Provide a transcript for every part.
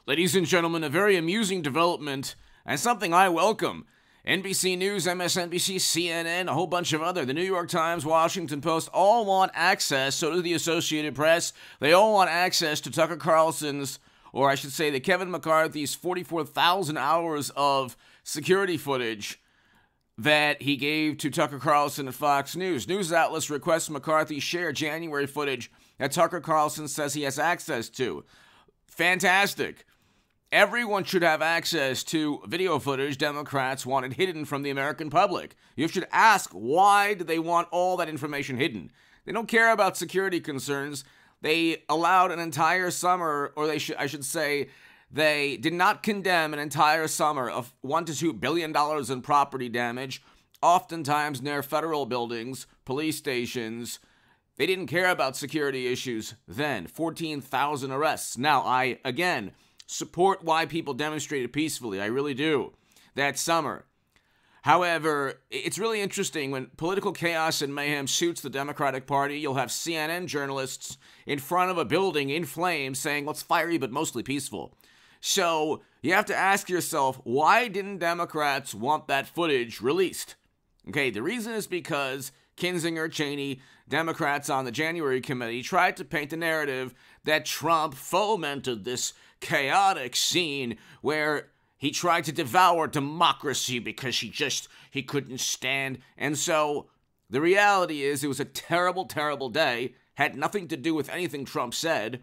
Ladies and gentlemen, a very amusing development and something I welcome. NBC News, MSNBC, CNN, a whole bunch of other, the New York Times, Washington Post, all want access, so do the Associated Press. They all want access to Tucker Carlson's, or I should say the Kevin McCarthy's 44,000 hours of security footage that he gave to Tucker Carlson and Fox News. News outlets request McCarthy share January footage that Tucker Carlson says he has access to. Fantastic. Everyone should have access to video footage Democrats wanted hidden from the American public. You should ask, why do they want all that information hidden? They don't care about security concerns. They allowed an entire summer, or I should say, they did not condemn an entire summer of $1 to $2 billion in property damage, oftentimes near federal buildings, police stations. They didn't care about security issues then. 14,000 arrests. Now, I, again, support why people demonstrated peacefully. I really do. That summer. However, it's really interesting when political chaos and mayhem suits the Democratic Party. You'll have CNN journalists in front of a building in flames saying, well, it's fiery but mostly peaceful. So you have to ask yourself, why didn't Democrats want that footage released? Okay, the reason is because Kinzinger, Cheney, Democrats on the January committee tried to paint the narrative that Trump fomented this chaotic scene where he tried to devour democracy because he couldn't stand. And so the reality is it was a terrible, terrible day. Had nothing to do with anything Trump said.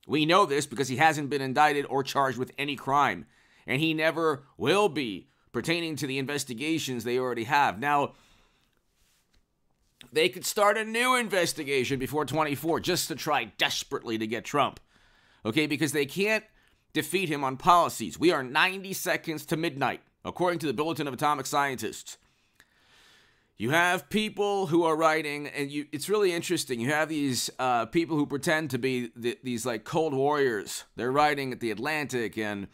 We know this because he hasn't been indicted or charged with any crime. And he never will be pertaining to the investigations they already have. Now, they could start a new investigation before 24 just to try desperately to get Trump. Okay, because they can't defeat him on policies. We are 90 seconds to midnight, according to the Bulletin of Atomic Scientists. You have people who are writing, and it's really interesting. You have these people who pretend to be these like Cold Warriors. They're writing at The Atlantic and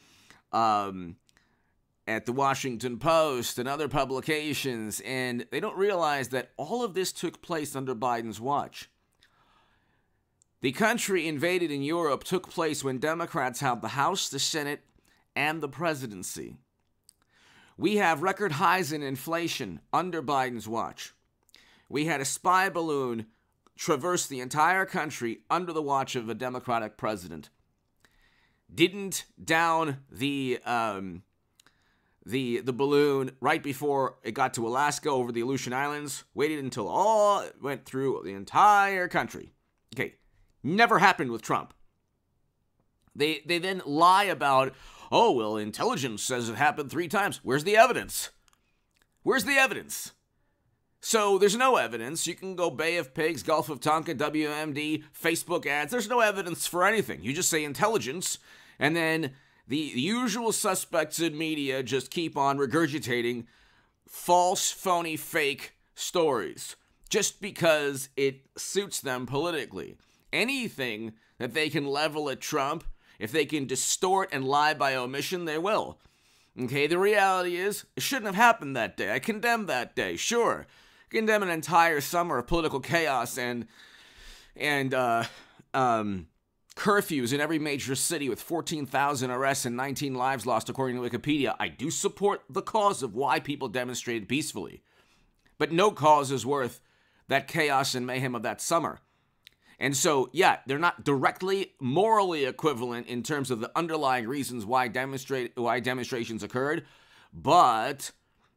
at the Washington Post and other publications, and they don't realize that all of this took place under Biden's watch. The country invaded in Europe took place when Democrats held the House, the Senate, and the presidency. We have record highs in inflation under Biden's watch. We had a spy balloon traverse the entire country under the watch of a Democratic president. Didn't down the balloon right before it got to Alaska over the Aleutian Islands. Waited until all went through the entire country. Okay, never happened with Trump. They then lie about, oh, well, intelligence says it happened 3 times. Where's the evidence? Where's the evidence? So there's no evidence. You can go Bay of Pigs, Gulf of Tonkin, WMD, Facebook ads. There's no evidence for anything. You just say intelligence, and then the usual suspects in media just keep on regurgitating false, phony, fake stories just because it suits them politically. Anything that they can level at Trump, if they can distort and lie by omission, they will. Okay, the reality is, it shouldn't have happened that day. I condemn that day, sure. Condemn an entire summer of political chaos and curfews in every major city with 14,000 arrests and 19 lives lost, according to Wikipedia. I do support the cause of why people demonstrated peacefully. But no cause is worth that chaos and mayhem of that summer. And so, yeah, they're not directly morally equivalent in terms of the underlying reasons why demonstrations occurred, but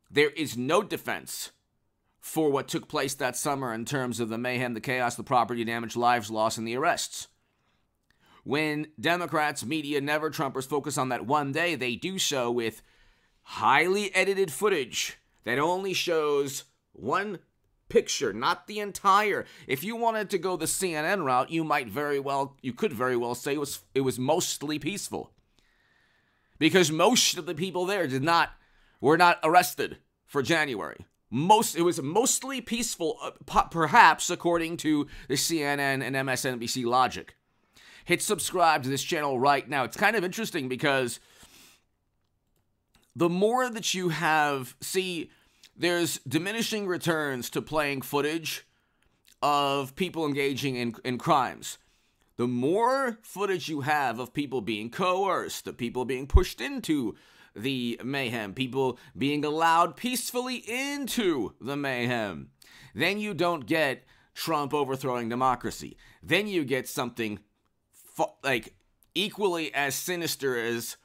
there is no defense for what took place that summer in terms of the mayhem, the chaos, the property damage, lives lost, and the arrests. When Democrats, media, never Trumpers focus on that one day, they do so with highly edited footage that only shows one picture, not the entire. If you wanted to go the CNN route, you could very well say it was mostly peaceful. Because most of the people there were not arrested for January. It was mostly peaceful, perhaps according to the CNN and MSNBC logic. Hit subscribe to this channel right now. It's kind of interesting because the more that you have, there's diminishing returns to playing footage of people engaging in crimes. the more footage you have of people being coerced, the people being pushed into the mayhem, people being allowed peacefully into the mayhem, then you don't get Trump overthrowing democracy. Then you get something like equally as sinister as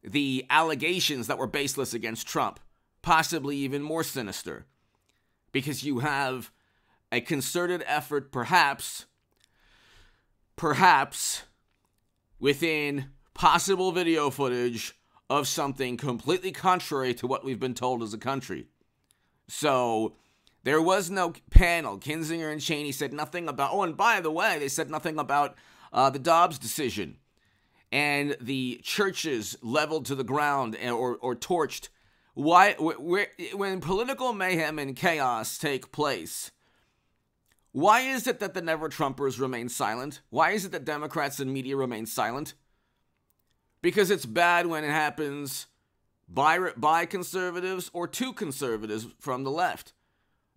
the allegations that were baseless against Trump, possibly even more sinister, because you have a concerted effort, perhaps within possible video footage of something completely contrary to what we've been told as a country. So there was no panel. Kinzinger and Cheney said nothing about, oh, and by the way, they said nothing about the Dobbs decision and the churches leveled to the ground or torched. Why, when political mayhem and chaos take place, why is it that the never-Trumpers remain silent? Why is it that Democrats and media remain silent? Because it's bad when it happens by conservatives or to conservatives from the left.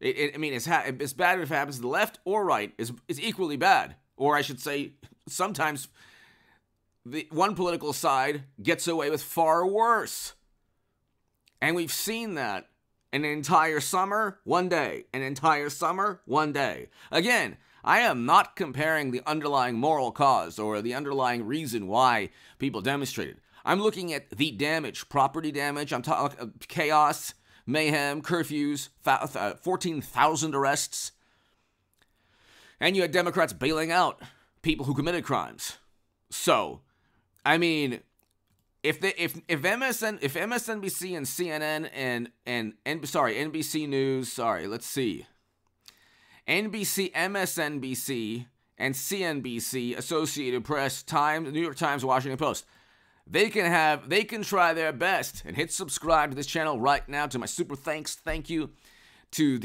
It's bad if it happens to the left or right. It's equally bad. Or I should say, sometimes the one political side gets away with far worse. And we've seen that. An entire summer, one day. An entire summer, one day. Again, I am not comparing the underlying moral cause or the underlying reason why people demonstrated. I'm looking at the damage, property damage. I'm talking chaos, mayhem, curfews, 14,000 arrests. And you had Democrats bailing out people who committed crimes. So, I mean, if MSNBC and CNN and NBC News, let's see. NBC, MSNBC, and CNBC, Associated Press, Times, New York Times, Washington Post, they can try their best and hit subscribe to this channel right now. To my super thanks, thank you to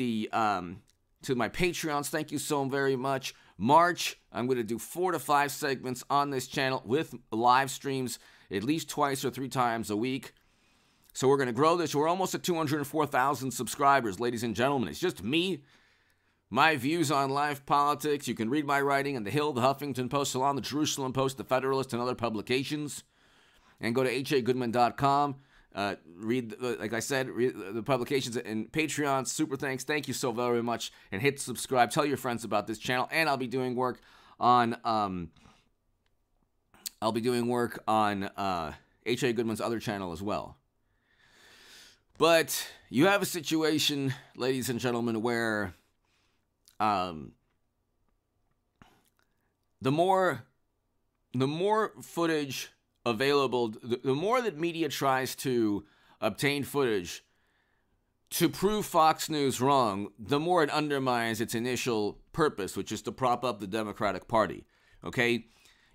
my Patreons, thank you so very much. March, I'm going to do 4 to 5 segments on this channel with live streams at least twice or 3 times a week. So we're going to grow this. We're almost at 204,000 subscribers, ladies and gentlemen. It's just me, my views on life politics. You can read my writing in The Hill, The Huffington Post, Salon, The Jerusalem Post, The Federalist, and other publications. And go to hagoodman.com. Read, like I said, read the publications and Patreon. Super thanks. Thank you so very much. And hit subscribe. Tell your friends about this channel. And I'll be doing work on H.A. Goodman's other channel as well. But you have a situation, ladies and gentlemen, where the more footage available, the more that media tries to obtain footage to prove Fox News wrong, the more it undermines its initial purpose, which is to prop up the Democratic Party. Okay?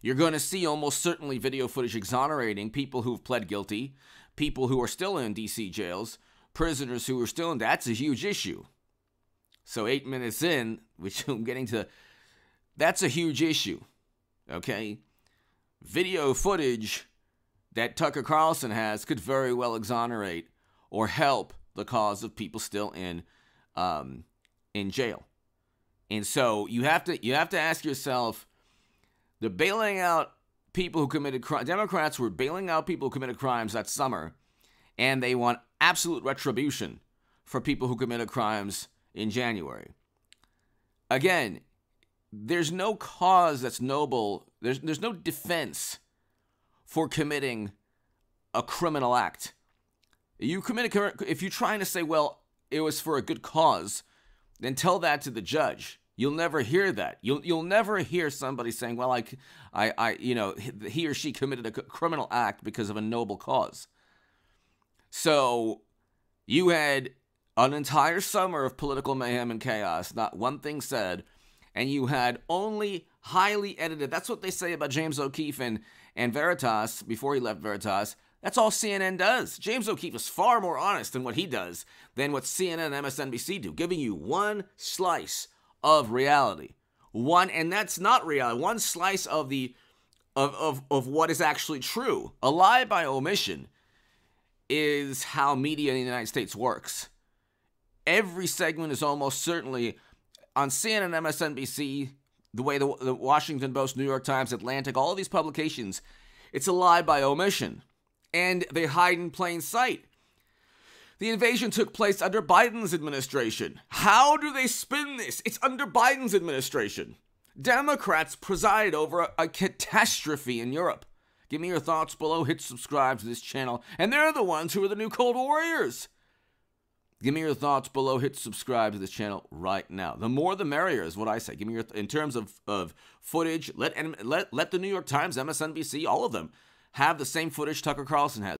You're going to see almost certainly video footage exonerating people who've pled guilty, people who are still in D.C. jails, prisoners who are still in. That's a huge issue. So 8 minutes in, which I'm getting to, that's a huge issue. Okay? Video footage that Tucker Carlson has could very well exonerate or help the cause of people still in jail. And so you have to ask yourself, they're bailing out people who committed crimes. Democrats were bailing out people who committed crimes that summer, and they want absolute retribution for people who committed crimes in January. Again, there's no cause that's noble. There's no defense for committing a criminal act. If you're trying to say, well, it was for a good cause, then tell that to the judge. You'll never hear that. You'll never hear somebody saying, well, he or she committed a criminal act because of a noble cause. So you had an entire summer of political mayhem and chaos, not one thing said, and you had only highly edited. That's what they say about James O'Keefe and Veritas before he left Veritas. That's all CNN does. James O'Keefe is far more honest in what he does than what CNN and MSNBC do, giving you one slice of reality. And that's not reality. One slice of what is actually true. A lie by omission is how media in the United States works. Every segment is almost certainly on CNN and MSNBC. the way the Washington Post, New York Times, Atlantic, all of these publications, it's a lie by omission. And they hide in plain sight. The invasion took place under Biden's administration. How do they spin this? It's under Biden's administration. Democrats preside over a catastrophe in Europe. Give me your thoughts below. Hit subscribe to this channel. And they're the ones who are the new Cold Warriors. Give me your thoughts below. Hit subscribe to this channel right now. The more the merrier is what I say. Give me your in terms of footage. Let the New York Times, MSNBC, all of them have the same footage Tucker Carlson has.